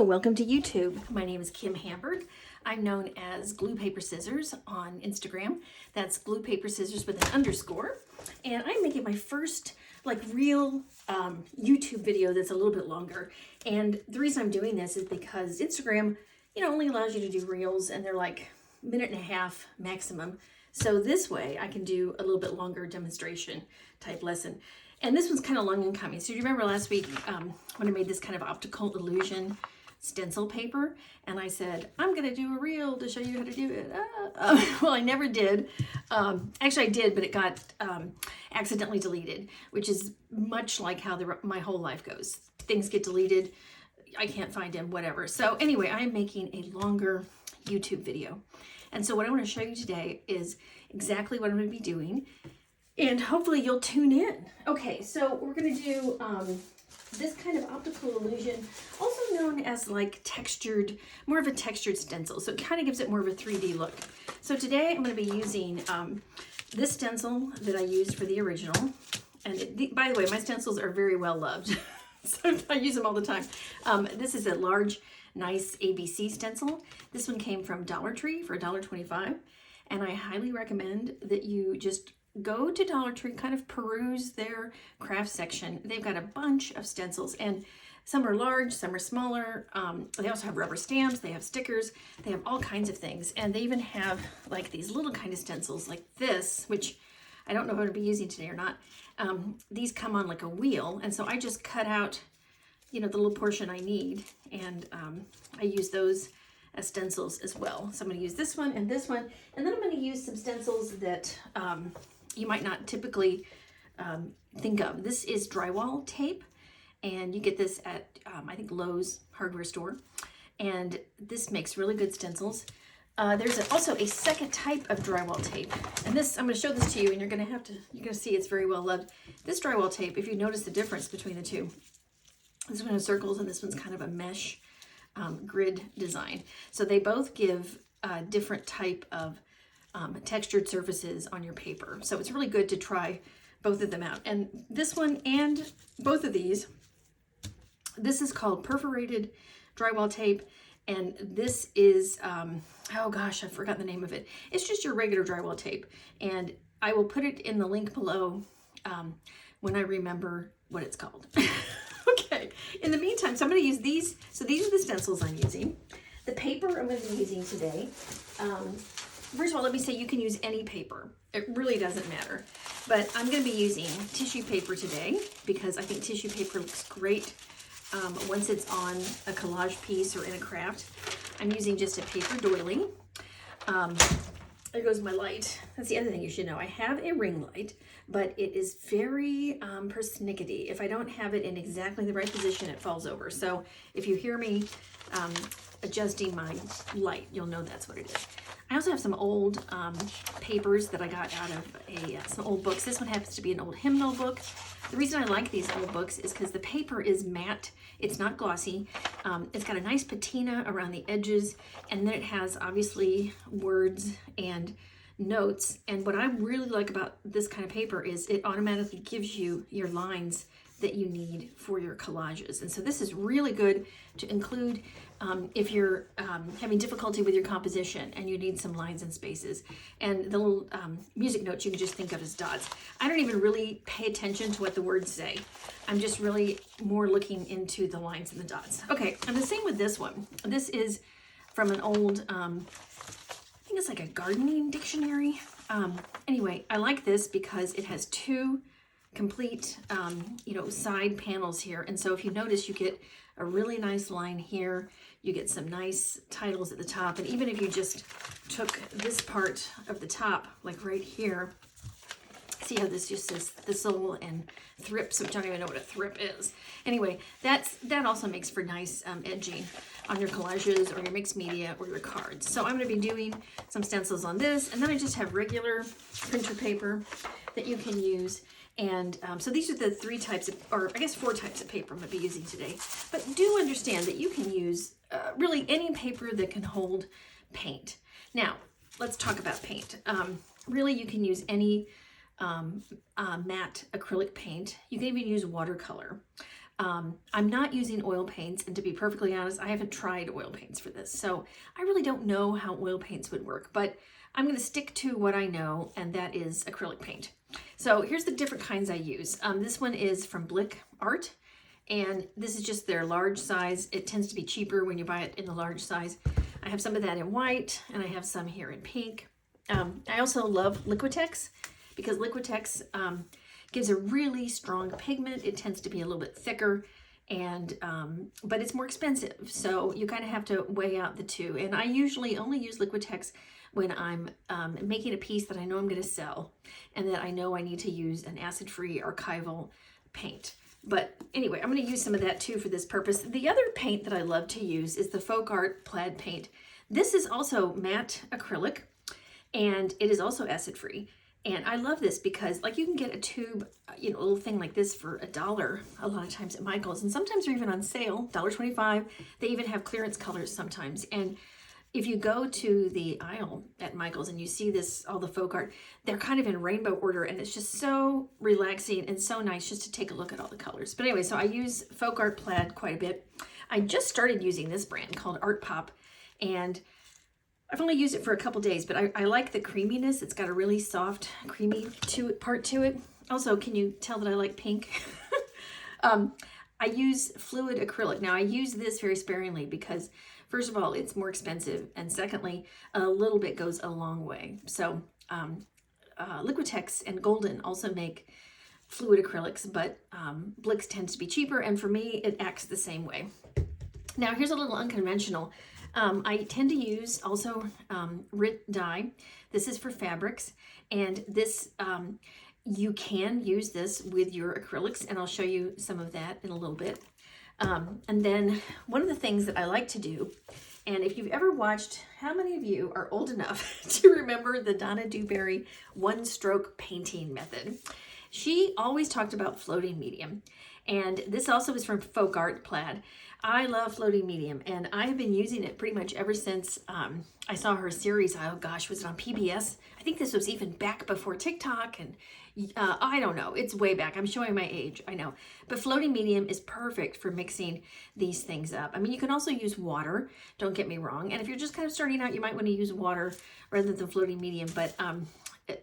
Welcome to YouTube. My name is Kim Hamburg. I'm known as Glue Paper Scissors on Instagram. That's Glue Paper Scissors with an underscore. And I'm making my first real YouTube video that's a little bit longer. And the reason I'm doing this is because Instagram, only allows you to do reels and they're like a minute and a half maximum. So this way I can do a little bit longer demonstration type lesson. And this one's kind of long in coming. So do you remember last week when I made this kind of optical illusion stencil paper, and I said I'm gonna do a reel to show you how to do it. Well, I never did. Actually I did, but it got accidentally deleted, which is much like how my whole life goes. Things get deleted, I can't find them, whatever. So anyway, I'm making a longer YouTube video, and so what I want to show you today is exactly what I'm going to be doing, and hopefully you'll tune in. Okay, so we're going to do this kind of optical illusion, also known as more of a textured stencil. So it kind of gives it more of a 3D look. So today I'm going to be using this stencil that I used for the original. And by the way, my stencils are very well loved. So I use them all the time. This is a large, nice ABC stencil. This one came from Dollar Tree for $1.25. And I highly recommend that you just go to Dollar Tree, kind of peruse their craft section. They've got a bunch of stencils, and some are large, some are smaller. They also have rubber stamps, they have stickers, they have all kinds of things. And they even have like these little kind of stencils like this, which I don't know if I'm gonna be using today or not. These come on like a wheel, and so I just cut out, the little portion I need, and I use those as stencils as well. So I'm gonna use this one, and then I'm gonna use some stencils that you might not typically think of. This is drywall tape, and you get this at I think Lowe's hardware store, and this makes really good stencils. There's also a second type of drywall tape, and this, I'm going to show this to you, and you're going to see it's very well loved. This drywall tape, if you notice the difference between the two, this one has circles and this one's kind of a mesh grid design. So they both give a different type of textured surfaces on your paper. So it's really good to try both of them out. And this one and both of these, this is called perforated drywall tape, and this is, oh gosh, I forgot the name of it. It's just your regular drywall tape, and I will put it in the link below when I remember what it's called. Okay, in the meantime, so I'm going to use these. So these are the stencils I'm using. The paper I'm going to be using today, first of all, let me say you can use any paper. It really doesn't matter. But I'm going to be using tissue paper today because I think tissue paper looks great once it's on a collage piece or in a craft. I'm using just a paper doily. There goes my light. That's the other thing you should know. I have a ring light, but it is very persnickety. If I don't have it in exactly the right position, it falls over. So if you hear me adjusting my light, you'll know that's what it is. I also have some old papers that I got out of some old books. This one happens to be an old hymnal book. The reason I like these old books is because the paper is matte. It's not glossy. It's got a nice patina around the edges, and then it has obviously words and notes. And what I really like about this kind of paper is it automatically gives you your lines that you need for your collages. And so this is really good to include if you're having difficulty with your composition and you need some lines and spaces. And the little music notes you can just think of as dots. I don't even really pay attention to what the words say. I'm just really more looking into the lines and the dots. Okay, and the same with this one. This is from an old, I think it's like a gardening dictionary. Anyway, I like this because it has two complete side panels here, and so if you notice, you get a really nice line here, you get some nice titles at the top, and even if you just took this part of the top, like right here, see how this just says thistle and thrips, which I don't even know what a thrip is. Anyway, that also makes for nice edging on your collages or your mixed media or your cards. So I'm going to be doing some stencils on this, and then I just have regular printer paper that you can use. And so these are the three types of, or I guess 4 types of paper I'm going to be using today. But do understand that you can use really any paper that can hold paint. Now, let's talk about paint. Really, you can use any matte acrylic paint. You can even use watercolor. I'm not using oil paints, and to be perfectly honest, I haven't tried oil paints for this, so I really don't know how oil paints would work, but I'm going to stick to what I know, and that is acrylic paint. So here's the different kinds I use. This one is from Blick Art, and this is just their large size. It tends to be cheaper when you buy it in the large size. I have some of that in white, and I have some here in pink. I also love Liquitex, because Liquitex gives a really strong pigment. It tends to be a little bit thicker, and but it's more expensive. So you kind of have to weigh out the two. And I usually only use Liquitex when I'm making a piece that I know I'm going to sell, and that I know I need to use an acid-free archival paint. But anyway, I'm going to use some of that too for this purpose. The other paint that I love to use is the Folk Art Plaid paint. This is also matte acrylic, and it is also acid-free. And I love this because, like, you can get a tube, you know, a little thing like this for $1 a lot of times at Michael's, and sometimes they're even on sale, $1.25. They even have clearance colors sometimes. And if you go to the aisle at Michael's and you see this, all the folk art, they're kind of in rainbow order, and it's just so relaxing and so nice just to take a look at all the colors. But anyway, so I use Folk Art Plaid quite a bit. I just started using this brand called Art Pop, and I've only used it for a couple days, but I like the creaminess. It's got a really soft, creamy part to it. Also, can you tell that I like pink? I use fluid acrylic. Now, I use this very sparingly because, first of all, it's more expensive, and secondly, a little bit goes a long way. So Liquitex and Golden also make fluid acrylics, but Blick's tends to be cheaper, and for me, it acts the same way. Now, here's a little unconventional. I tend to use also RIT dye. This is for fabrics, and this you can use this with your acrylics, and I'll show you some of that in a little bit. And then one of the things that I like to do, and if you've ever watched, how many of you are old enough to remember the Donna Dewberry one-stroke painting method? She always talked about floating medium, and this also is from Folk Art Plaid. I love floating medium, and I have been using it pretty much ever since I saw her series. Oh gosh, was it on PBS? I think this was even back before TikTok, and I don't know. It's way back. I'm showing my age, I know. But floating medium is perfect for mixing these things up. I mean, you can also use water, don't get me wrong. And if you're just kind of starting out, you might want to use water rather than floating medium. But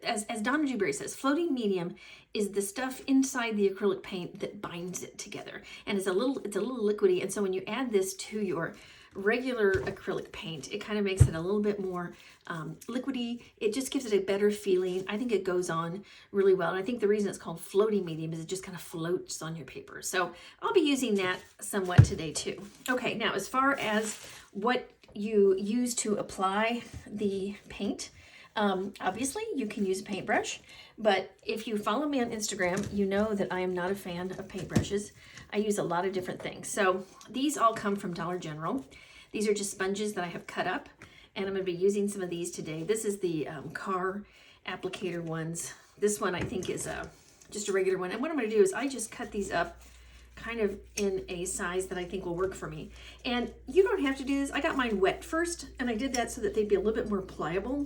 as Donna Dewberry says, floating medium is the stuff inside the acrylic paint that binds it together, and it's a little liquidy. And so when you add this to your regular acrylic paint, it kind of makes it a little bit more liquidy. It just gives it a better feeling. I think it goes on really well, and I think the reason it's called floating medium is it just kind of floats on your paper. So I'll be using that somewhat today too. Okay, now as far as what you use to apply the paint, obviously you can use a paintbrush, but if you follow me on Instagram, you know that I am not a fan of paintbrushes. I use a lot of different things. So these all come from Dollar General. These are just sponges that I have cut up, and I'm going to be using some of these today. This is the car applicator ones. This one I think is just a regular one. And what I'm going to do is I just cut these up kind of in a size that I think will work for me. And you don't have to do this. I got mine wet first, and I did that so that they'd be a little bit more pliable.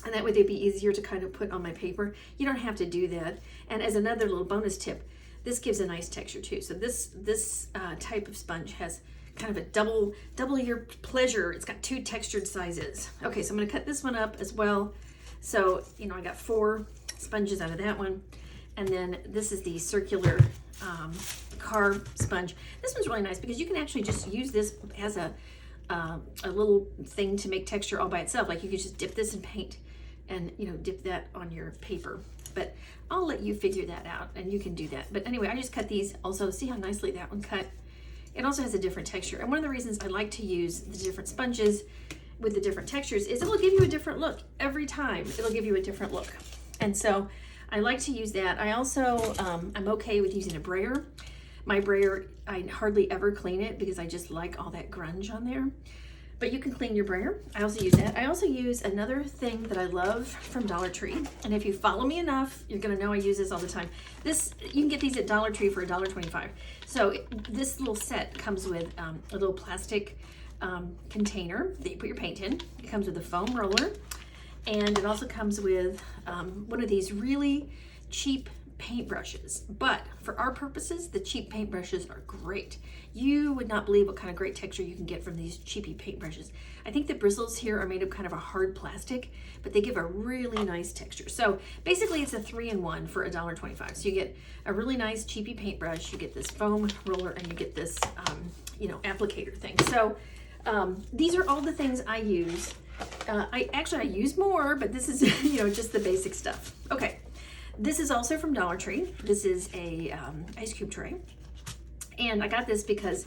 And that way they'd be easier to kind of put on my paper. You don't have to do that. And as another little bonus tip, this gives a nice texture too. So this type of sponge has kind of a double your pleasure. It's got two textured sizes. Okay, so I'm gonna cut this one up as well. So, you know, I got 4 sponges out of that one. And then this is the circular car sponge. This one's really nice because you can actually just use this as a little thing to make texture all by itself. Like you could just dip this in paint and, you know, dip that on your paper. But I'll let you figure that out, and you can do that. But anyway, I just cut these also. See how nicely that one cut? It also has a different texture. And one of the reasons I like to use the different sponges with the different textures is it'll give you a different look. Every time it'll give you a different look. And so I like to use that. I also, I'm okay with using a brayer. My brayer, I hardly ever clean it because I just like all that grunge on there. But you can clean your brayer. I also use that. I also use another thing that I love from Dollar Tree. And if you follow me enough, you're gonna know I use this all the time. This, you can get these at Dollar Tree for $1.25. So this little set comes with a little plastic container that you put your paint in. It comes with a foam roller. And it also comes with one of these really cheap paintbrushes, but for our purposes, the cheap paintbrushes are great. You would not believe what kind of great texture you can get from these cheapy paintbrushes. I think the bristles here are made of kind of a hard plastic, but they give a really nice texture. So basically it's a 3-in-1 for $1.25. So you get a really nice cheapy paintbrush, you get this foam roller, and you get this, you know, applicator thing. So these are all the things I use. I use more, but this is, you know, just the basic stuff. Okay. This is also from Dollar Tree. This is a ice cube tray. And I got this because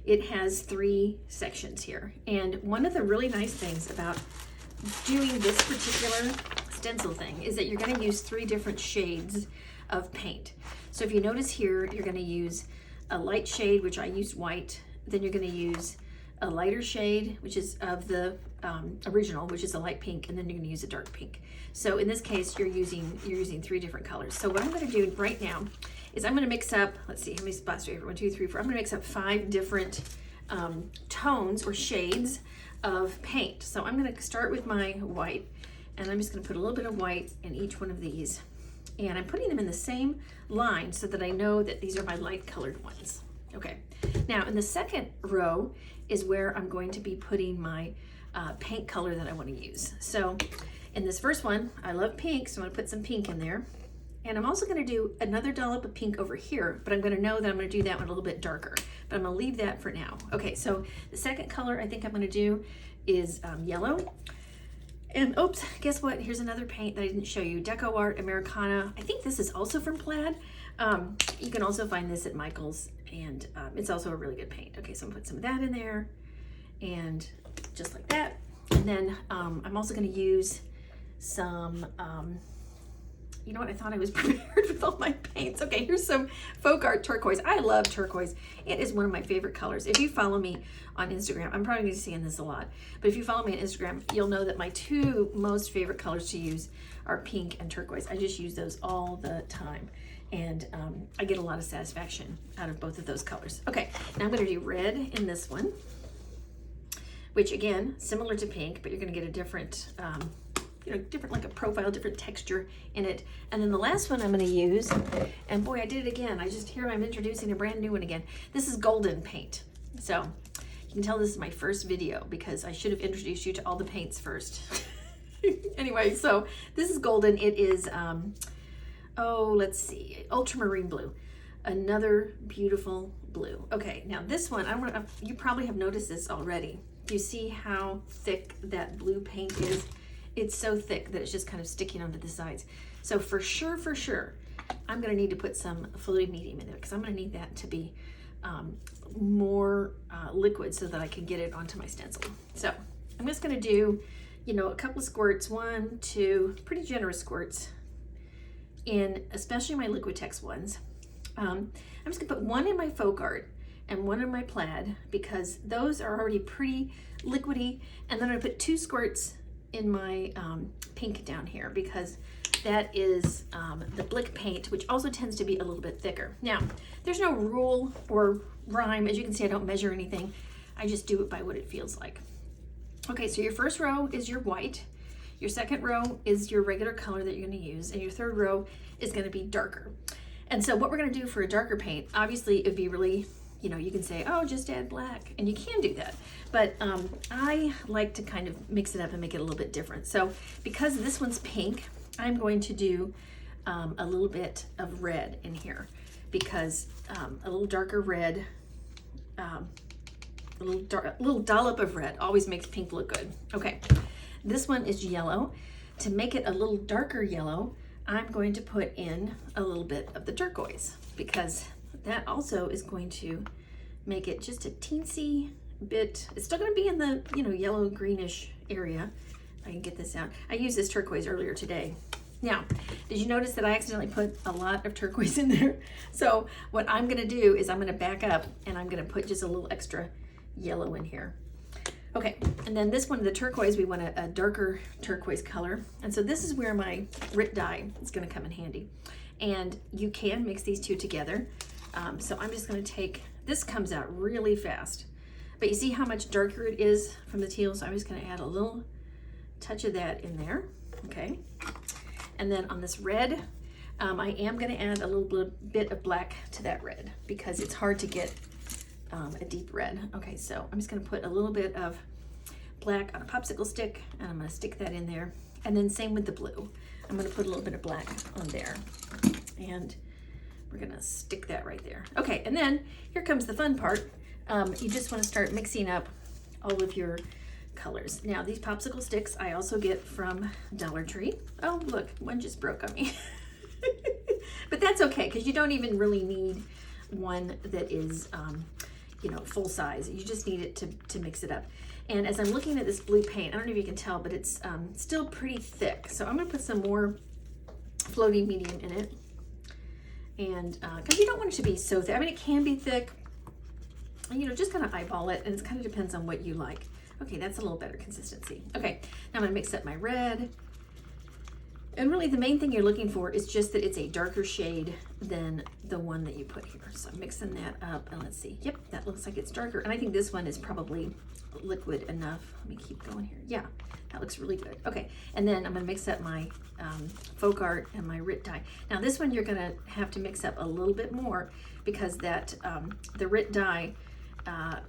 it has 3 sections here. And one of the really nice things about doing this particular stencil thing is that you're going to use 3 different shades of paint. So if you notice here, you're going to use a light shade, which I used white. Then you're going to use a lighter shade, which is of the original, which is a light pink, and then you're going to use a dark pink. So in this case, you're using 3 different colors. So what I'm going to do right now is I'm going to mix up, let's see, how many spots do we have? 1, 2, 3, 4. I'm going to mix up 5 different tones or shades of paint. So I'm going to start with my white, and I'm just going to put a little bit of white in each one of these. And I'm putting them in the same line so that I know that these are my light colored ones. Okay, now in the second row is where I'm going to be putting my paint color that I want to use. So in this first one, I love pink, so I'm going to put some pink in there. And I'm also going to do another dollop of pink over here, but I'm going to know that I'm going to do that one a little bit darker. But I'm going to leave that for now. Okay, so the second color I think I'm going to do is yellow. And oops, guess what? Here's another paint that I didn't show you. Deco Art Americana. I think this is also from Plaid. You can also find this at Michael's, and it's also a really good paint. Okay, so I'm going to put some of that in there, and just like that. And then I'm also going to use some, you know what, I thought I was prepared with all my paints. Okay, here's some Folk Art Turquoise. I love turquoise. It is one of my favorite colors. If you follow me on Instagram, I'm probably going to be seeing this a lot, but if you follow me on Instagram, you'll know that my 2 most favorite colors to use are pink and turquoise. I just use those all the time, and I get a lot of satisfaction out of both of those colors. Okay, now I'm going to do red in this one, which again, similar to pink, but you're going to get a different, you know, different, like a profile, different texture in it. And then the last one I'm going to use, and boy, I did it again. I'm introducing a brand new one again. This is golden paint. So you can tell this is my first video because I should have introduced you to all the paints first. Anyway, so this is golden. It is, let's see, ultramarine blue. Another beautiful blue. Okay, now this one, you probably have noticed this already. Do you see how thick that blue paint is? It's so thick that it's just kind of sticking onto the sides. So for sure, I'm gonna need to put some fluid medium in there because I'm gonna need that to be more liquid so that I can get it onto my stencil. So I'm just gonna do, you know, a couple of squirts, 1, 2, pretty generous squirts in especially my Liquitex ones. I'm just gonna put 1 in my Folk Art and 1 in my Plaid because those are already pretty liquidy, and then I put 2 squirts in my pink down here because that is the Blick paint, which also tends to be a little bit thicker. Now, there's no rule or rhyme. As you can see, I don't measure anything. I just do it by what it feels like. Okay, so your first row is your white. Your second row is your regular color that you're going to use, and your third row is going to be darker. And so what we're going to do for a darker paint, obviously it'd be really, you know, you can say, oh, just add black, and you can do that. But I like to kind of mix it up and make it a little bit different. So because this one's pink, I'm going to do a little bit of red in here because a little darker red, a little dollop of red always makes pink look good. Okay, this one is yellow. To make it a little darker yellow, I'm going to put in a little bit of the turquoise because that also is going to make it just a teensy bit. It's still going to be in the, you know, yellow greenish area. I can get this out. I used this turquoise earlier today. Now, did you notice that I accidentally put a lot of turquoise in there? So what I'm going to do is I'm going to back up and I'm going to put just a little extra yellow in here. Okay, and then this one, the turquoise, we want a darker turquoise color. And so this is where my Rit dye is going to come in handy. And you can mix these 2 together. So I'm just going to take, this comes out really fast. But you see how much darker it is from the teal? So I'm just going to add a little touch of that in there. Okay. And then on this red, I am going to add a little bit of black to that red because it's hard to get a deep red. Okay, so I'm just going to put a little bit of black on a popsicle stick, and I'm going to stick that in there. And then same with the blue. I'm going to put a little bit of black on there, and we're going to stick that right there. Okay, and then here comes the fun part. You just want to start mixing up all of your colors. Now, these popsicle sticks I also get from Dollar Tree. Oh, look, one just broke on me. But that's okay, because you don't even really need one that is, you know, full size. You just need it to mix it up. And as I'm looking at this blue paint, I don't know if you can tell, but it's still pretty thick. So I'm going to put some more floating medium in it. And because you don't want it to be so thick. I mean, it can be thick. You know, just kind of eyeball it, and it kind of depends on what you like. Okay, that's a little better consistency. Okay, now I'm going to mix up my red. And really the main thing you're looking for is just that it's a darker shade than the one that you put here. So I'm mixing that up, and let's see. Yep, that looks like it's darker. And I think this one is probably liquid enough. Let me keep going here. Yeah, that looks really good. Okay, and then I'm gonna mix up my folk art and my Rit dye. Now this one you're gonna have to mix up a little bit more because that the Rit dye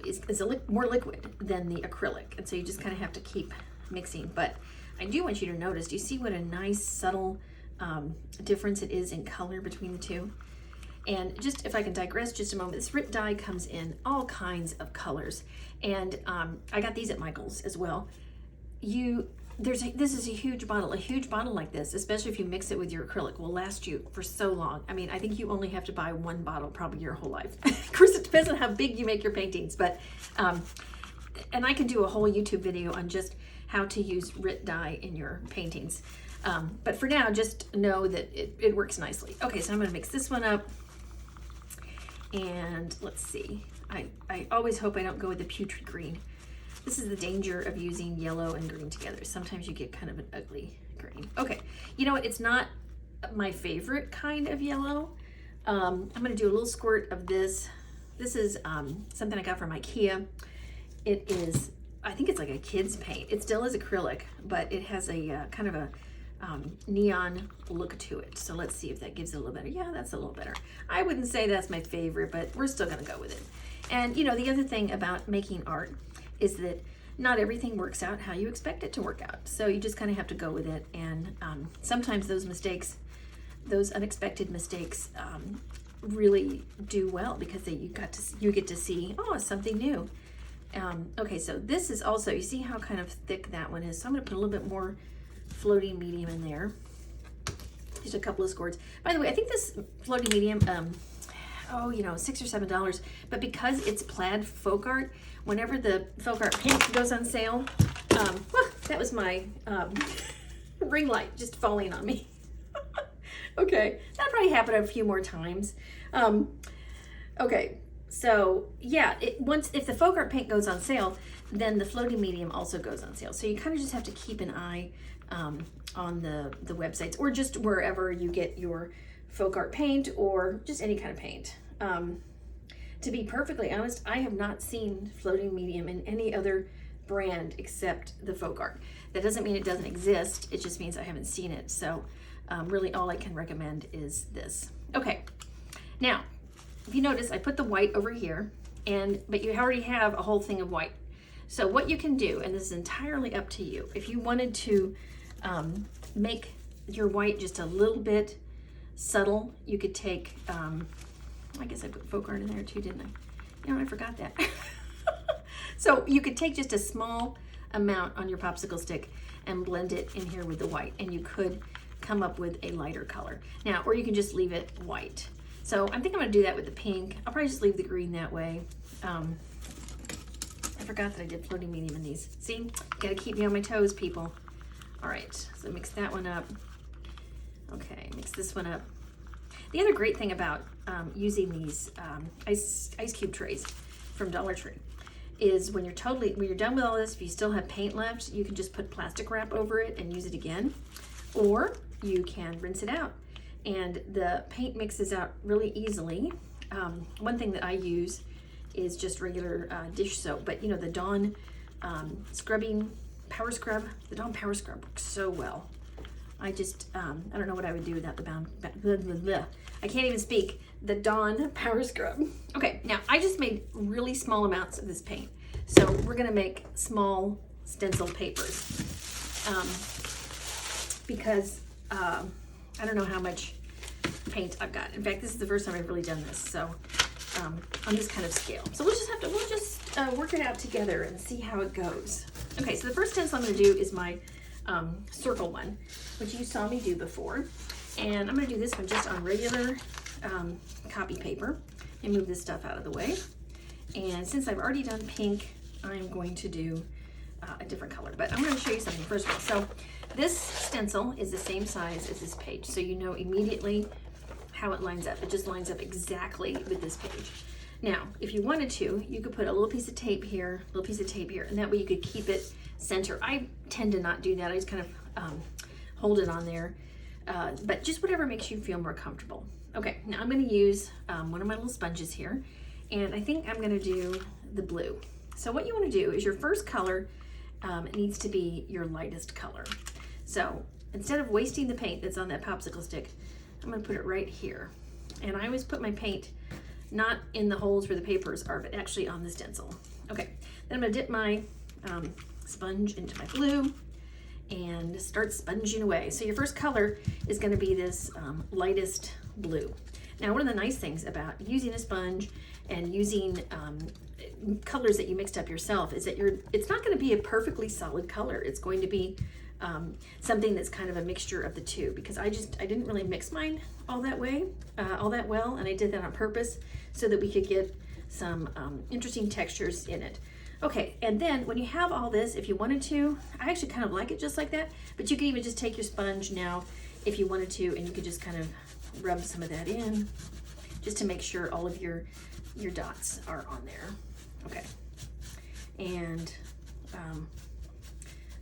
is more liquid than the acrylic. And so you just kind of have to keep mixing. But I do want you to notice, do you see what a nice subtle difference it is in color between the two? And just, if I can digress just a moment, this Rit dye comes in all kinds of colors. And I got these at Michael's as well. This is a huge bottle. A huge bottle like this, especially if you mix it with your acrylic, will last you for so long. I mean, I think you only have to buy one bottle probably your whole life. Of course, it depends on how big you make your paintings, but, and I can do a whole YouTube video on just how to use Rit dye in your paintings. But for now, just know that it works nicely. Okay, so I'm gonna mix this one up. And let's see, I always hope I don't go with the putrid green. This is the danger of using yellow and green together. Sometimes you get kind of an ugly green. Okay, you know what, it's not my favorite kind of yellow. I'm gonna do a little squirt of this. This is something I got from IKEA. It is, I think it's like a kid's paint. It still is acrylic, but it has a kind of a neon look to it. So let's see if that gives it a little better. Yeah, that's a little better. I wouldn't say that's my favorite, but we're still gonna go with it. And you know, the other thing about making art is that not everything works out how you expect it to work out. So you just kind of have to go with it. And sometimes those mistakes, those unexpected mistakes, really do well because you get to see, oh, something new. Okay, so this is also, you see how kind of thick that one is. So I'm gonna put a little bit more floating medium in there. Just a couple of squirts. By the way, I think this floating medium, oh, you know, $6 or $7, but because it's plaid folk art, whenever the folk art paint goes on sale, that was my ring light just falling on me. Okay, that probably happened a few more times. Okay, so yeah, if the folk art paint goes on sale, then the floating medium also goes on sale. So you kind of just have to keep an eye on the websites, or just wherever you get your folk art paint, or just any kind of paint. To be perfectly honest, I have not seen floating medium in any other brand except the folk art. That doesn't mean it doesn't exist, it just means I haven't seen it. So really all I can recommend is this. Okay, now if you notice, I put the white over here, but you already have a whole thing of white. So what you can do, and this is entirely up to you, if you wanted to make your white just a little bit subtle, you could take, I guess I put folk art in there too, didn't I? You know, I forgot that. So you could take just a small amount on your popsicle stick and blend it in here with the white, and you could come up with a lighter color. Now, or you can just leave it white. So I think I'm gonna do that with the pink. I'll probably just leave the green that way. I forgot that I did floating medium in these. See, gotta keep me on my toes, people. All right, so mix that one up. Okay, mix this one up. The other great thing about using these ice cube trays from Dollar Tree is when you're done with all this, if you still have paint left, you can just put plastic wrap over it and use it again, or you can rinse it out. And the paint mixes out really easily. One thing that I use is just regular dish soap, but you know, the Dawn scrubbing power scrub, the Dawn power scrub works so well. I just, I don't know what I would do without the I can't even speak, the Dawn Power Scrub. Okay, now I just made really small amounts of this paint. So we're gonna make small stencil papers because I don't know how much paint I've got. In fact, this is the first time I've really done this, so on this kind of scale. So we'll just work it out together and see how it goes. Okay, so the first stencil I'm gonna do is my circle one, which you saw me do before. And I'm gonna do this one just on regular copy paper and move this stuff out of the way. And since I've already done pink, I'm going to do a different color, but I'm gonna show you something first of all. So this stencil is the same size as this page, so you know immediately how it lines up. It just lines up exactly with this page. Now, if you wanted to, you could put a little piece of tape here, a little piece of tape here, and that way you could keep it center. I tend to not do that. I just kind of hold it on there, but just whatever makes you feel more comfortable. Okay, now I'm going to use one of my little sponges here, and I think I'm going to do the blue. So what you want to do is your first color needs to be your lightest color. So instead of wasting the paint that's on that popsicle stick, I'm going to put it right here. And I always put my paint not in the holes where the papers are, but actually on the stencil. Okay, then I'm going to dip my sponge into my blue and start sponging away. So your first color is going to be this lightest blue. Now, one of the nice things about using a sponge and using colors that you mixed up yourself is that it's not going to be a perfectly solid color. It's going to be something that's kind of a mixture of the two, because I didn't really mix mine all that well, and I did that on purpose so that we could get some interesting textures in it. Okay, and then when you have all this, if you wanted to, I actually kind of like it just like that, but you could even just take your sponge now if you wanted to, and you could just kind of rub some of that in just to make sure all of your dots are on there. Okay, and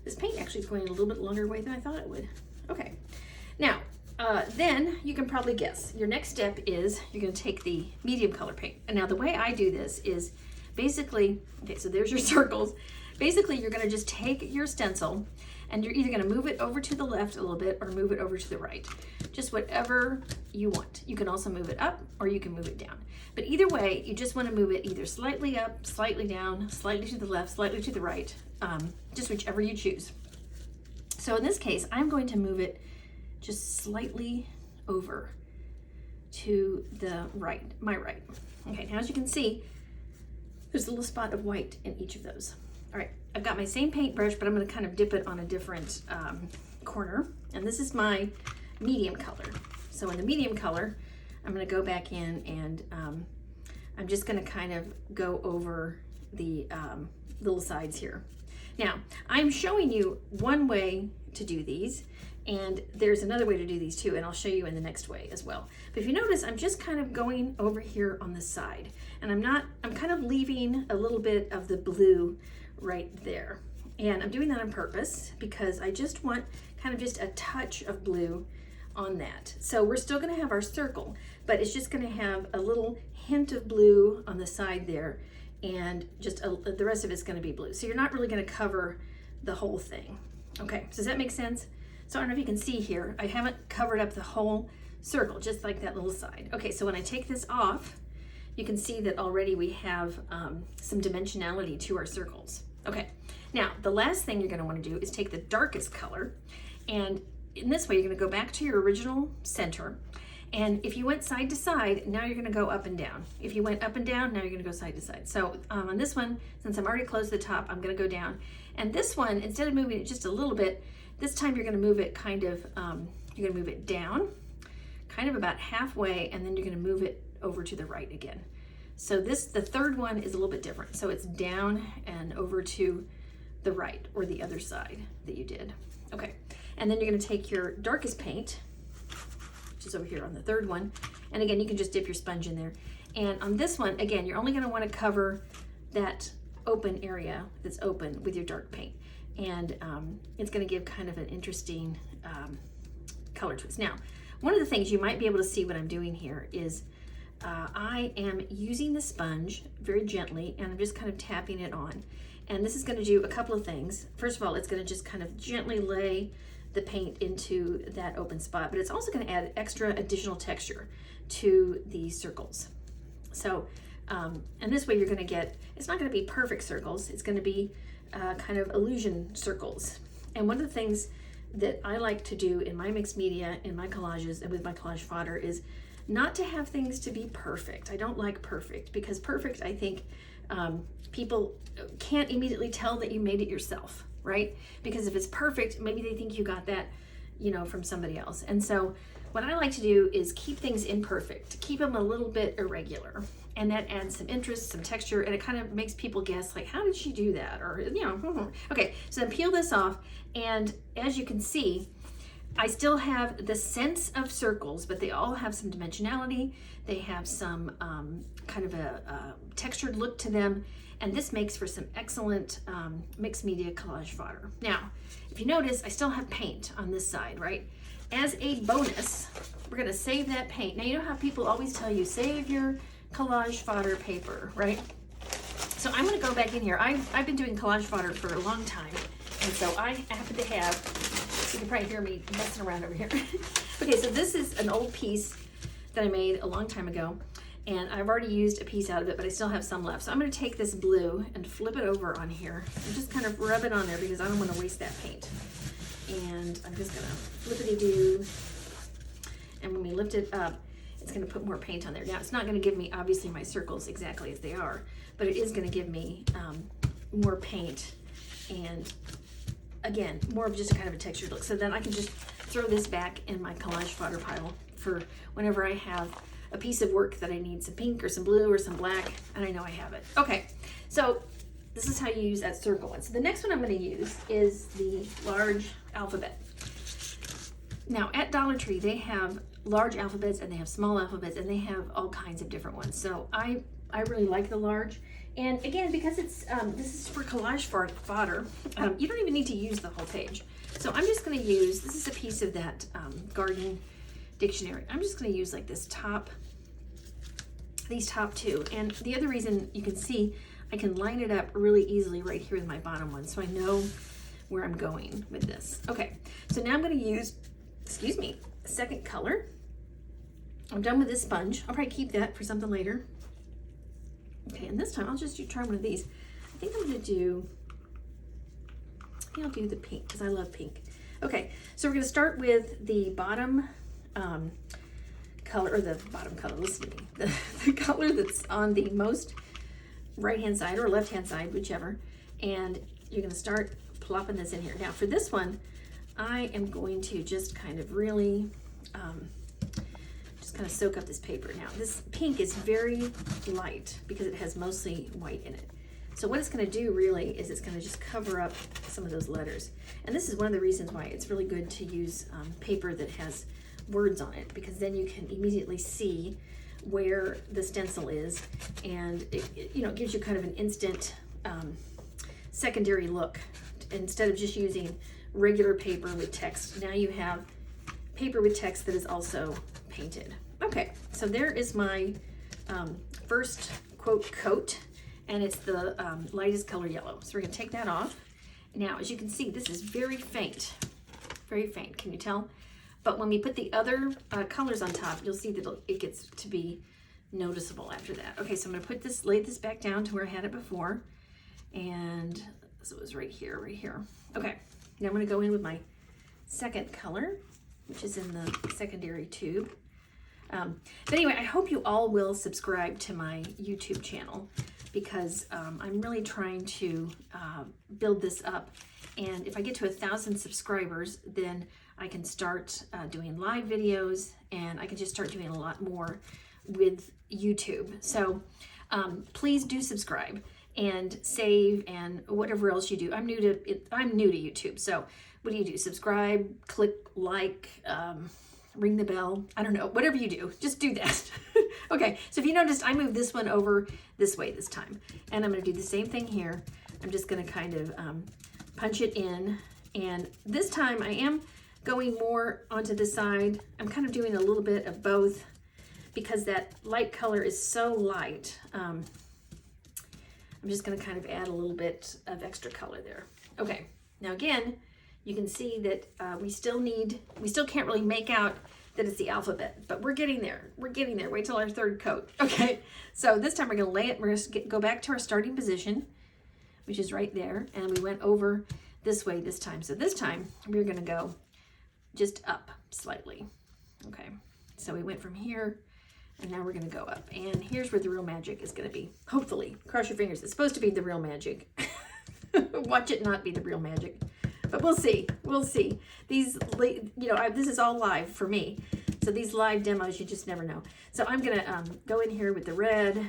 this paint actually is going a little bit longer way than I thought it would. Okay, now then you can probably guess. Your next step is you're going to take the medium color paint. And now the way I do this is basically, okay, so there's your circles. Basically, you're going to just take your stencil and you're either going to move it over to the left a little bit or move it over to the right. Just whatever you want. You can also move it up or you can move it down. But either way, you just want to move it either slightly up, slightly down, slightly to the left, slightly to the right, just whichever you choose. So in this case, I'm going to move it just slightly over to the right, my right. Okay, now as you can see, there's a little spot of white in each of those. All right, I've got my same paintbrush, but I'm going to kind of dip it on a different corner. And this is my medium color. So in the medium color, I'm going to go back in and I'm just going to kind of go over the little sides here. Now, I'm showing you one way to do these, and there's another way to do these too, and I'll show you in the next way as well. But if you notice, I'm just kind of going over here on the side, and I'm kind of leaving a little bit of the blue right there. And I'm doing that on purpose because I just want kind of just a touch of blue on that. So we're still gonna have our circle, but it's just gonna have a little hint of blue on the side there, and just the rest of it's gonna be blue. So you're not really gonna cover the whole thing. Okay, does that make sense? So I don't know if you can see here, I haven't covered up the whole circle, just like that little side. Okay, so when I take this off, you can see that already we have some dimensionality to our circles. Okay, now the last thing you're gonna wanna do is take the darkest color, and in this way, you're gonna go back to your original center. And if you went side to side, now you're gonna go up and down. If you went up and down, now you're gonna go side to side. So on this one, since I'm already close to the top, I'm gonna go down. And this one, instead of moving it just a little bit, this time you're gonna move it kind of, you're gonna move it down, kind of about halfway, and then you're gonna move it over to the right again. So the third one is a little bit different. So it's down and over to the right, or the other side that you did. Okay, and then you're gonna take your darkest paint, which is over here on the third one, and again, you can just dip your sponge in there. And on this one, again, you're only gonna wanna cover that open area that's open with your dark paint. And it's gonna give kind of an interesting color twist. Now, one of the things you might be able to see what I'm doing here is I am using the sponge very gently, and I'm just kind of tapping it on. And this is gonna do a couple of things. First of all, it's gonna just kind of gently lay the paint into that open spot, but it's also going to add extra additional texture to these circles. So, and this way you're going to get, it's not going to be perfect circles, it's going to be kind of illusion circles. And one of the things that I like to do in my mixed media, in my collages, and with my collage fodder is not to have things to be perfect. I don't like perfect, because perfect, I think, people can't immediately tell that you made it yourself, right? Because if it's perfect, maybe they think you got that, you know, from somebody else. And so what I like to do is keep things imperfect, keep them a little bit irregular, and that adds some interest, some texture, and it kind of makes people guess, like, how did she do that? Or, you know, okay, so then peel this off, and as you can see, I still have the sense of circles, but they all have some dimensionality. They have some kind of a textured look to them, and this makes for some excellent mixed media collage fodder. Now, if you notice, I still have paint on this side, right? As a bonus, we're gonna save that paint. Now, you know how people always tell you, save your collage fodder paper, right? So I'm gonna go back in here. I've been doing collage fodder for a long time, and so I happen to have, you can probably hear me messing around over here. Okay, so this is an old piece that I made a long time ago, and I've already used a piece out of it, but I still have some left. So I'm gonna take this blue and flip it over on here and just kind of rub it on there because I don't wanna waste that paint. And I'm just gonna flippity-do, and when we lift it up, it's gonna put more paint on there. Now, it's not gonna give me, obviously, my circles exactly as they are, but it is gonna give me more paint, and again, more of just kind of a textured look. So then I can just throw this back in my collage fodder pile for whenever I have a piece of work that I need some pink or some blue or some black, and I know I have it. Okay, so this is how you use that circle one. So the next one I'm going to use is the large alphabet. Now at Dollar Tree, they have large alphabets and they have small alphabets, and they have all kinds of different ones. So I really like the large. And again, because it's this is for collage fodder, you don't even need to use the whole page. So I'm just going to use, this is a piece of that garden dictionary. I'm just going to use like this these top two. And the other reason, you can see I can line it up really easily right here with my bottom one, so I know where I'm going with this. Okay, so now I'm going to use, excuse me, a second color. I'm done with this sponge. I'll probably keep that for something later. Okay, and this time I'll just try one of these. I think I'll do the pink because I love pink. Okay, so we're going to start with the bottom color, or the bottom color, listen to me, the color that's on the most right-hand side or left-hand side, whichever, and you're going to start plopping this in here. Now for this one, I am going to just kind of really just kind of soak up this paper. Now this pink is very light because it has mostly white in it. So what it's going to do really is it's going to just cover up some of those letters. And this is one of the reasons why it's really good to use paper that has words on it, because then you can immediately see where the stencil is, and it you know, gives you kind of an instant secondary look. Instead of just using regular paper with text, now you have paper with text that is also painted. Okay, so there is my first quote coat, and it's the lightest color yellow. So we're gonna take that off. Now, as you can see, this is very faint, very faint. Can you tell? But when we put the other colors on top, you'll see that it gets to be noticeable after that. Okay, so I'm gonna lay this back down to where I had it before. And so it was right here, right here. Okay, now I'm gonna go in with my second color, which is in the secondary tube. But anyway, I hope you all will subscribe to my YouTube channel, because I'm really trying to build this up. And if I get to 1,000 subscribers, then I can start doing live videos, and I can just start doing a lot more with YouTube. So please do subscribe and save and whatever else you do. I'm new to YouTube. So what do you do? Subscribe, click like, ring the bell. I don't know, whatever you do, just do that. Okay, so if you noticed, I moved this one over this way this time, and I'm gonna do the same thing here. I'm just gonna kind of punch it in, and this time I am going more onto the side. I'm kind of doing a little bit of both because that light color is so light. I'm just gonna kind of add a little bit of extra color there. Okay, now again, you can see that we still can't really make out that it's the alphabet, but we're getting there. We're getting there. Wait till our third coat. Okay, so this time we're gonna lay it, we're gonna go back to our starting position, which is right there, and we went over this way this time. So this time we're gonna go just up slightly. Okay, so we went from here, and now we're gonna go up. And here's where the real magic is gonna be. Hopefully, cross your fingers. It's supposed to be the real magic. Watch it not be the real magic. But we'll see. We'll see. These, you know, this is all live for me. So these live demos, you just never know. So I'm going to go in here with the red.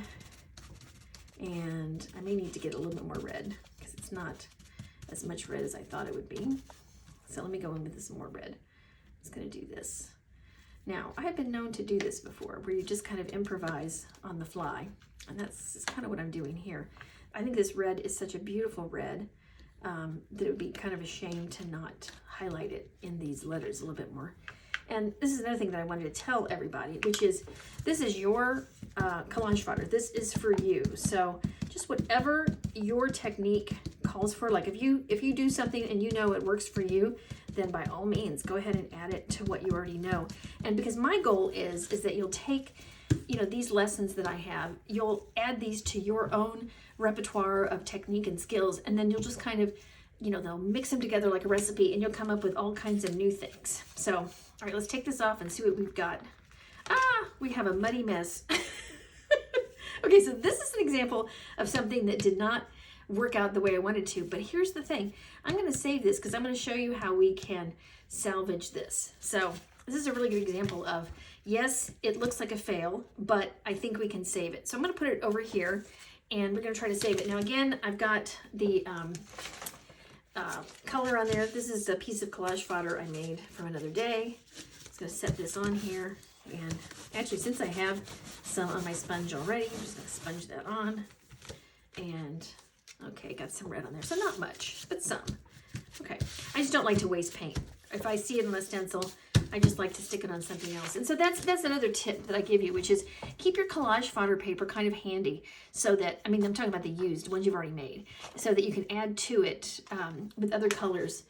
And I may need to get a little bit more red because it's not as much red as I thought it would be. So let me go in with some more red. I'm just going to do this. Now, I have been known to do this before, where you just kind of improvise on the fly. And that's kind of what I'm doing here. I think this red is such a beautiful red. That it would be kind of a shame to not highlight it in these letters a little bit more. And this is another thing that I wanted to tell everybody, which is this is your collage fodder. This is for you. So just whatever your technique calls for, like if you do something and you know it works for you, then by all means go ahead and add it to what you already know. And because my goal is that you'll take, you know, these lessons that I have, you'll add these to your own repertoire of technique and skills, and then you'll just kind of, you know, they'll mix them together like a recipe, and you'll come up with all kinds of new things. So, all right, let's take this off and see what we've got. We have a muddy mess. Okay, so this is an example of something that did not work out the way I wanted to, but here's the thing. I'm going to save this because I'm going to show you how we can salvage this. So this is a really good example of, yes, it looks like a fail, but I think we can save it. So I'm going to put it over here, and we're going to try to save it. Now again, I've got the color on there. This is a piece of collage fodder I made from another day. I'm just going to set this on here. And actually, since I have some on my sponge already, I'm just going to sponge that on. And okay, got some red on there. So not much, but some. Okay, I just don't like to waste paint. If I see it on a stencil, I just like to stick it on something else. And so that's another tip that I give you, which is keep your collage fodder paper kind of handy so that, I mean, I'm talking about the used ones you've already made, so that you can add to it with other colors,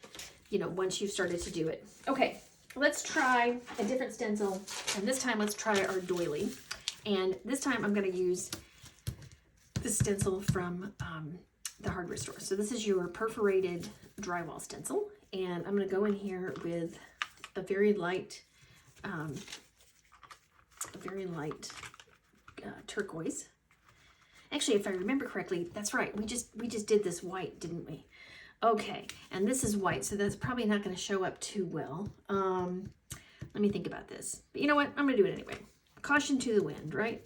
you know, once you've started to do it. Okay, let's try a different stencil. And this time let's try our doily. And this time I'm going to use the stencil from the hardware store. So this is your perforated drywall stencil. And I'm going to go in here with a very light turquoise. Actually, if I remember correctly, that's right. We just did this white, didn't we? Okay, and this is white, so that's probably not going to show up too well. Let me think about this. But you know what? I'm going to do it anyway. Caution to the wind, right?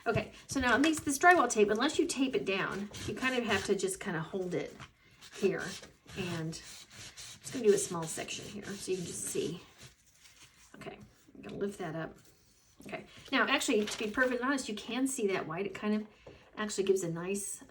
Okay, so now at least this drywall tape, unless you tape it down, you kind of have to just kind of hold it here. And it's going to do a small section here so you can just see. Okay, I'm going to lift that up. Okay, now actually, to be perfectly honest, you can see that white. It kind of actually gives a nice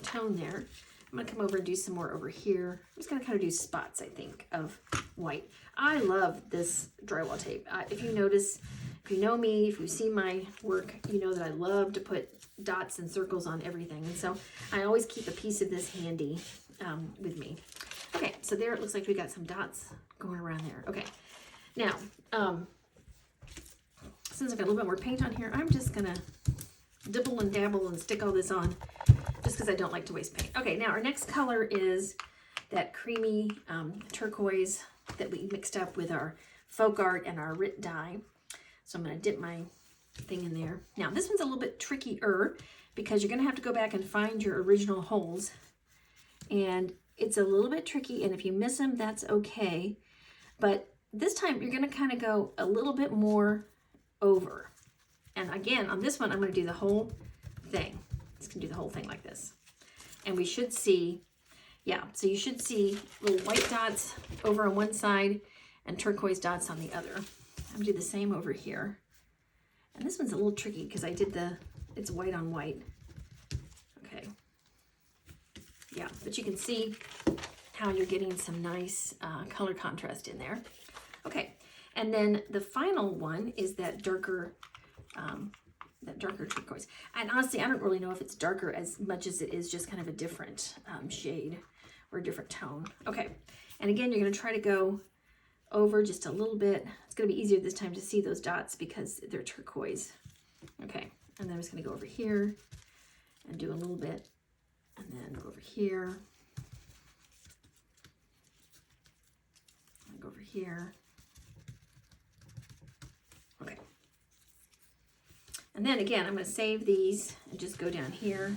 tone there. I'm going to come over and do some more over here. I'm just going to kind of do spots, I think, of white. I love this drywall tape. If you notice, if you know me, if you've seen my work, you know that I love to put dots and circles on everything. And so I always keep a piece of this handy with me. Okay, so there it looks like we got some dots going around there. Okay, now, since I've got a little bit more paint on here, I'm just gonna dibble and dabble and stick all this on just because I don't like to waste paint. Okay, now our next color is that creamy turquoise that we mixed up with our folk art and our Rit dye. So I'm gonna dip my thing in there. Now this one's a little bit trickier because you're gonna have to go back and find your original holes, and it's a little bit tricky, and if you miss them, that's okay. But this time you're gonna kind of go a little bit more over. And again, on this one, I'm gonna do the whole thing. Just gonna do the whole thing like this. And we should see, yeah, so you should see little white dots over on one side and turquoise dots on the other. I'm gonna do the same over here. And this one's a little tricky because I did it's white on white. Okay. Yeah, but you can see how you're getting some nice color contrast in there. Okay, and then the final one is that darker turquoise. And honestly, I don't really know if it's darker as much as it is just kind of a different shade or a different tone. Okay, and again, you're going to try to go over just a little bit. It's going to be easier this time to see those dots because they're turquoise. Okay, and then I'm just going to go over here and do a little bit, and then go over here, and go over here. Okay, and then again, I'm going to save these and just go down here,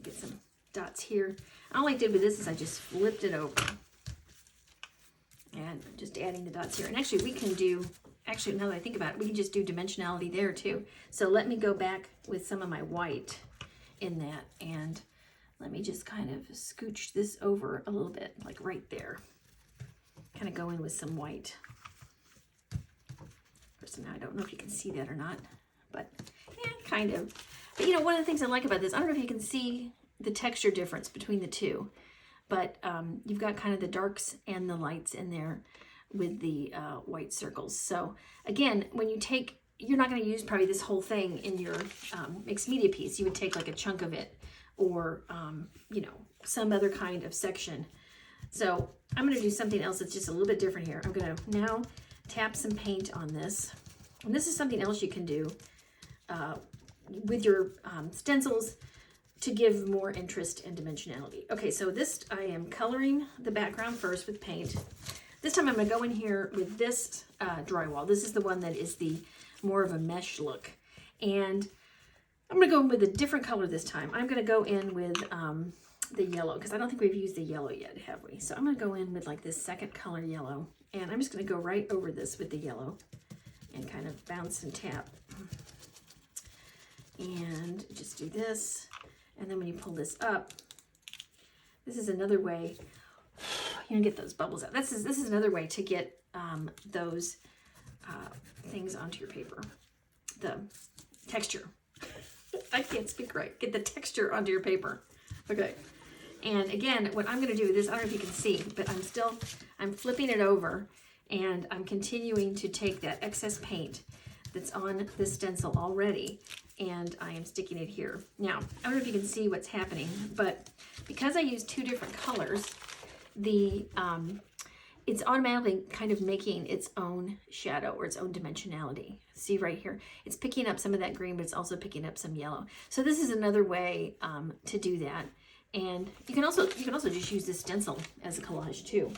get some dots here. All I did with this is I just flipped it over and just adding the dots here. And actually we can do, now that I think about it, we can just do dimensionality there too. So let me go back with some of my white in that, and let me just kind of scooch this over a little bit, like right there. Kind of go in with some white. First, now I don't know if you can see that or not, but yeah, kind of. But you know, one of the things I like about this, I don't know if you can see the texture difference between the two, but you've got kind of the darks and the lights in there with the white circles. So again, when you take, you're not going to use probably this whole thing in your mixed media piece. You would take like a chunk of it, or you know, some other kind of section. So I'm going to do something else that's just a little bit different here. I'm going to now tap some paint on this, and this is something else you can do with your stencils to give more interest and dimensionality. Okay, so this, I am coloring the background first with paint. This time I'm going to go in here with this drywall. This is the one that is the more of a mesh look. And I'm going to go in with a different color this time. I'm going to go in with the yellow, because I don't think we've used the yellow yet, have we? So I'm going to go in with like this second color yellow. And I'm just going to go right over this with the yellow and kind of bounce and tap. And just do this. And then when you pull this up, this is another way, you can get those bubbles out. This is another way to get those things onto your paper. The texture. I can't speak right. Get the texture onto your paper. Okay. And again, what I'm going to do with this, I don't know if you can see, but I'm flipping it over, and I'm continuing to take that excess paint that's on the stencil already, and I am sticking it here. Now, I don't know if you can see what's happening, but because I use two different colors, it's automatically kind of making its own shadow or its own dimensionality. See right here, it's picking up some of that green, but it's also picking up some yellow. So this is another way to do that. And you can also just use this stencil as a collage too.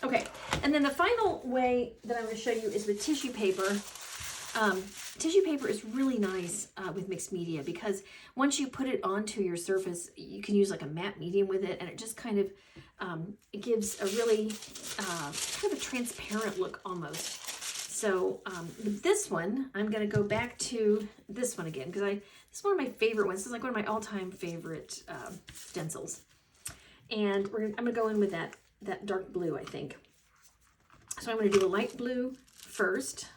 Okay, and then the final way that I'm going to show you is with tissue paper. Tissue paper is really nice with mixed media, because once you put it onto your surface, you can use like a matte medium with it, and it just kind of it gives a really kind of a transparent look almost. So with this one, I'm going to go back to this one again, because this is one of my favorite ones. This is like one of my all-time favorite stencils, and I'm going to go in with that dark blue, I think. So I'm going to do a light blue first.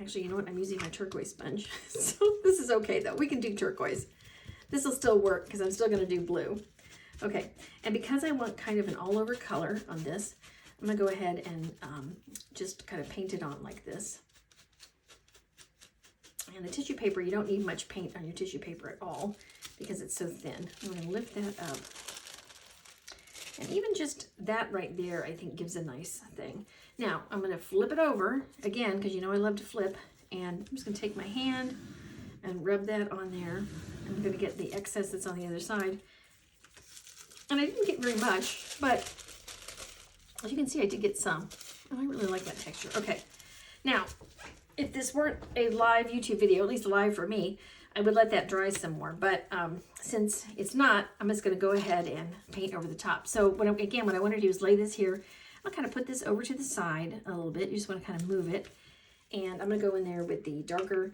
Actually, you know what? I'm using my turquoise sponge. So this is okay though. We can do turquoise. This will still work because I'm still going to do blue. Okay, and because I want kind of an all over color on this, I'm going to go ahead and just kind of paint it on like this. And the tissue paper, you don't need much paint on your tissue paper at all because it's so thin. I'm going to lift that up. And even just that right there, I think gives a nice thing. Now, I'm going to flip it over again, because you know I love to flip. And I'm just going to take my hand and rub that on there. I'm going to get the excess that's on the other side. And I didn't get very much, but as you can see, I did get some. Oh, I really like that texture. Okay. Now, if this weren't a live YouTube video, at least live for me, I would let that dry some more, but since it's not, I'm just going to go ahead and paint over the top. So what I want to do is lay this here. I'll kind of put this over to the side a little bit. You just want to kind of move it. And I'm going to go in there with the darker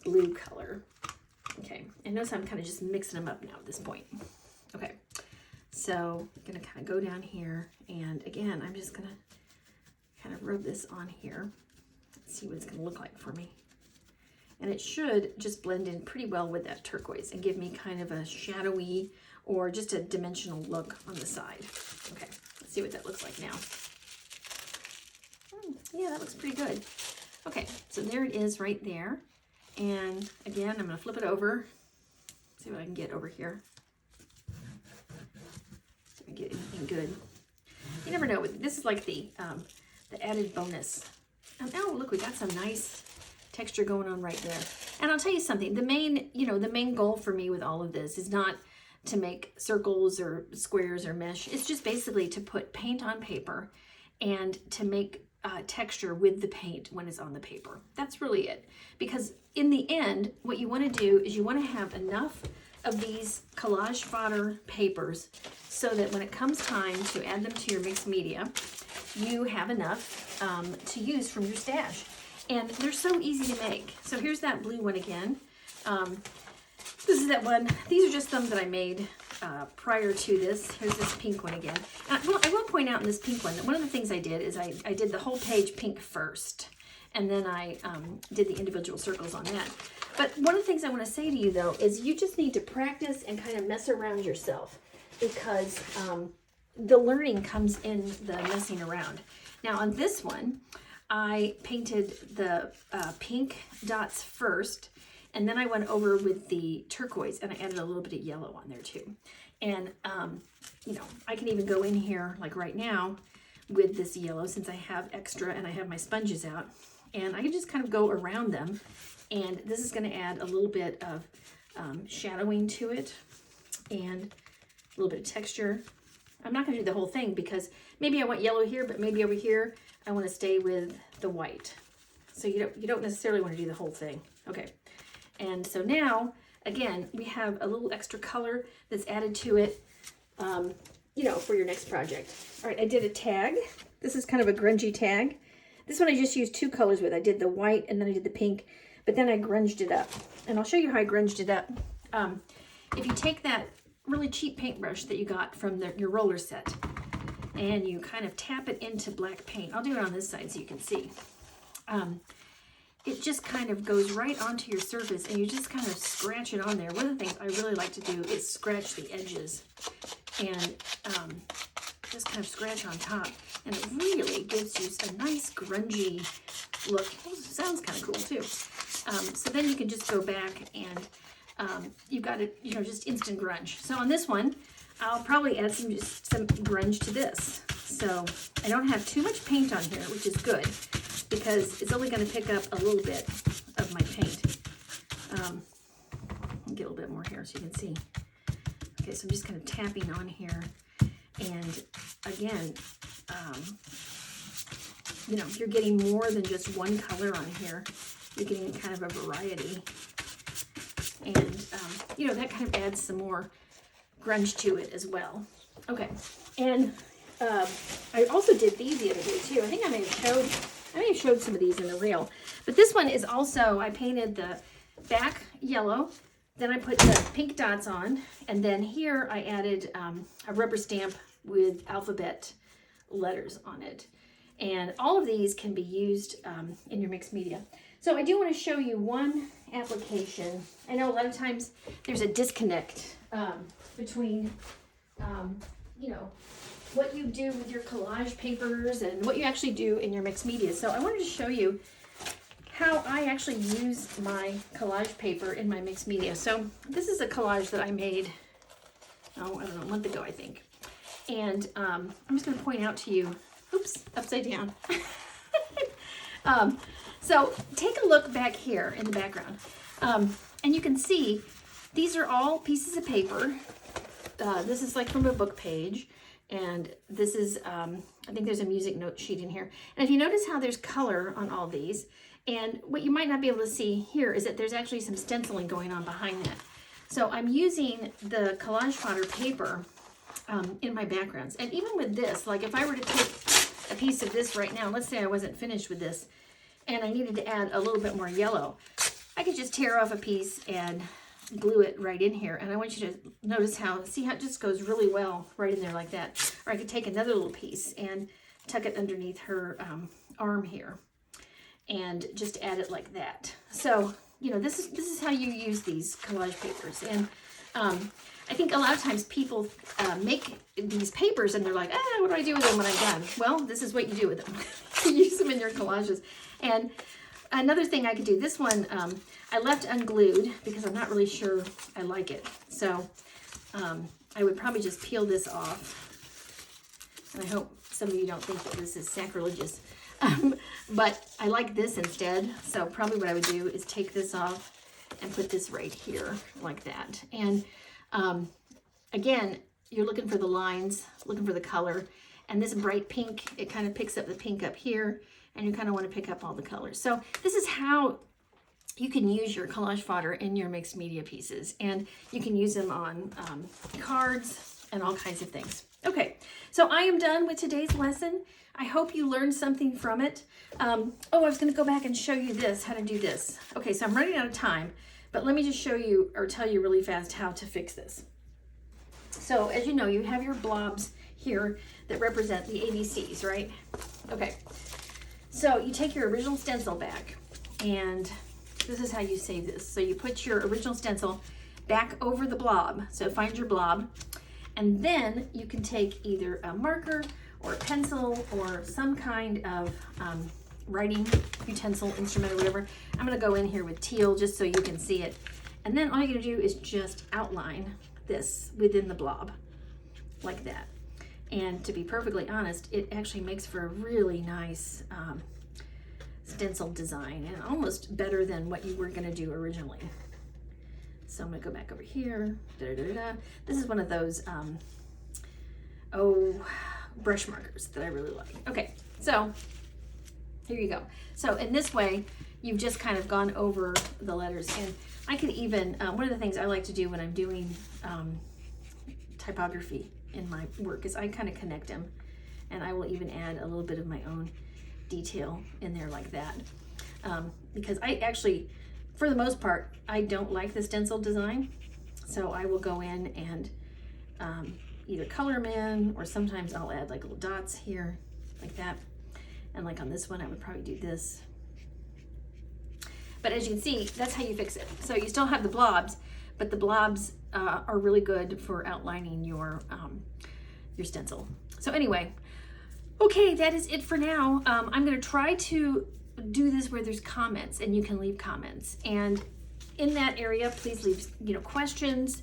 blue color. Okay, and notice I'm kind of just mixing them up now at this point. Okay, so I'm going to kind of go down here. And again, I'm just going to kind of rub this on here. Let's see what it's going to look like for me. And it should just blend in pretty well with that turquoise and give me kind of a shadowy or just a dimensional look on the side. Okay, let's see what that looks like now. Yeah, that looks pretty good. Okay, so there it is right there. And again, I'm going to flip it over. See what I can get over here. See if I can get anything good. You never know. This is like the added bonus. Oh, look, we got some nice texture going on right there. And I'll tell you something. The main goal for me with all of this is not to make circles or squares or mesh. It's just basically to put paint on paper and to make texture with the paint when it's on the paper. That's really it. Because in the end, what you want to do is you want to have enough of these Collage Fodder papers so that when it comes time to add them to your mixed media, you have enough to use from your stash. And they're so easy to make. So here's that blue one again. This is that one. These are just some that I made prior to this. Here's this pink one again. And I will point out in this pink one that one of the things I did is I did the whole page pink first. And then I did the individual circles on that. But one of the things I want to say to you, though, is you just need to practice and kind of mess around yourself, because the learning comes in the messing around. Now, on this one, I painted the pink dots first, and then I went over with the turquoise, and I added a little bit of yellow on there, too. And, you know, I can even go in here, like right now, with this yellow, since I have extra and I have my sponges out. And I can just kind of go around them. And this is going to add a little bit of shadowing to it and a little bit of texture. I'm not going to do the whole thing because maybe I want yellow here, but maybe over here I want to stay with the white. So you don't necessarily want to do the whole thing. Okay. And so now, again, we have a little extra color that's added to it, you know, for your next project. All right, I did a tag. This is kind of a grungy tag. This one I just used two colors with. I did the white and then I did the pink, but then I grunged it up. And I'll show you how I grunged it up. If you take that really cheap paintbrush that you got from your roller set and you kind of tap it into black paint. I'll do it on this side so you can see. It just kind of goes right onto your surface and you just kind of scratch it on there. One of the things I really like to do is scratch the edges and just kind of scratch on top. And it really gives you a nice grungy look. It sounds kind of cool too. So then you can just go back and you've got it, you know, just instant grunge. So on this one, I'll probably add some grunge to this. So I don't have too much paint on here, which is good because it's only going to pick up a little bit of my paint. I'll get a little bit more here so you can see. Okay, so I'm just kind of tapping on here. And again, you know, you're getting more than just one color on here. You're getting kind of a variety. And, you know, that kind of adds some more grunge to it as well. Okay, and I also did these the other day too. I think I may have showed some of these in the reel. But this one is also, I painted the back yellow, then I put the pink dots on, and then here I added a rubber stamp with alphabet letters on it. And all of these can be used in your mixed media. So I do want to show you one application. I know a lot of times there's a disconnect between, you know, what you do with your collage papers and what you actually do in your mixed media. So I wanted to show you how I actually use my collage paper in my mixed media. So this is a collage that I made, oh, I don't know, a month ago, I think. And I'm just going to point out to you, oops, upside down. So take a look back here in the background. And you can see these are all pieces of paper. This is like from a book page. And this is, I think there's a music note sheet in here. And if you notice how there's color on all these, and what you might not be able to see here is that there's actually some stenciling going on behind that. So I'm using the Collage Fodder paper in my backgrounds. And even with this, like if I were to take a piece of this right now, let's say I wasn't finished with this, and I needed to add a little bit more yellow, I could just tear off a piece and glue it right in here. And I want you to notice how, see how it just goes really well right in there like that. Or I could take another little piece and tuck it underneath her arm here and just add it like that. So, you know, this is how you use these collage papers. And I think a lot of times people make these papers and they're like, what do I do with them when I'm done? Well, this is what you do with them. You use them in your collages. And another thing I could do, this one I left unglued because I'm not really sure I like it. So I would probably just peel this off. And I hope some of you don't think that this is sacrilegious. But I like this instead. So probably what I would do is take this off and put this right here like that. And again, you're looking for the lines, looking for the color. And this bright pink, it kind of picks up the pink up here. And you kind of want to pick up all the colors. So this is how you can use your collage fodder in your mixed media pieces. And you can use them on cards and all kinds of things. Okay, so I am done with today's lesson. I hope you learned something from it. Oh, I was going to go back and show you this, how to do this. Okay, so I'm running out of time, but let me just show you or tell you really fast how to fix this. So as you know, you have your blobs here that represent the ABCs, right? Okay, so you take your original stencil back, and this is how you save this. So you put your original stencil back over the blob. So find your blob, and then you can take either a marker or a pencil or some kind of writing utensil, instrument, or whatever. I'm gonna go in here with teal just so you can see it. And then all you're gonna do is just outline this within the blob, like that. And to be perfectly honest, it actually makes for a really nice stencil design, and almost better than what you were gonna do originally. So I'm gonna go back over here. This is one of those, brush markers that I really like. Okay, so here you go. So in this way, you've just kind of gone over the letters. And I could even, one of the things I like to do when I'm doing typography in my work is I kind of connect them. And I will even add a little bit of my own detail in there like that. Because I actually, for the most part, I don't like the stencil design. So I will go in and either color them in, or sometimes I'll add like little dots here, like that. And like on this one, I would probably do this. But as you can see, that's how you fix it. So you still have the blobs, but the blobs are really good for outlining your stencil. So anyway, okay, that is it for now. I'm gonna try to do this where there's comments and you can leave comments. And in that area, please leave, questions.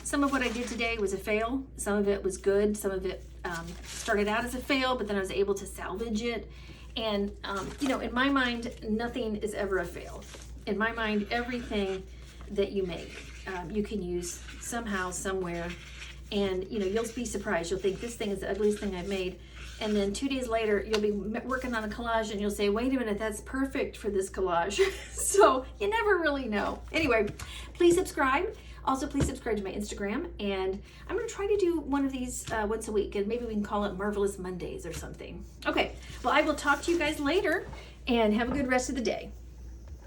Some of what I did today was a fail. Some of it was good. Some of it started out as a fail, but then I was able to salvage it. And, in my mind, nothing is ever a fail. In my mind, everything that you make, you can use somehow, somewhere. And, you'll be surprised. You'll think this thing is the ugliest thing I've made. And then 2 days later, you'll be working on a collage and you'll say, wait a minute, that's perfect for this collage. So you never really know. Anyway, please subscribe. Also, please subscribe to my Instagram. And I'm going to try to do one of these once a week. And maybe we can call it Marvelous Mondays or something. Okay, well, I will talk to you guys later. And have a good rest of the day.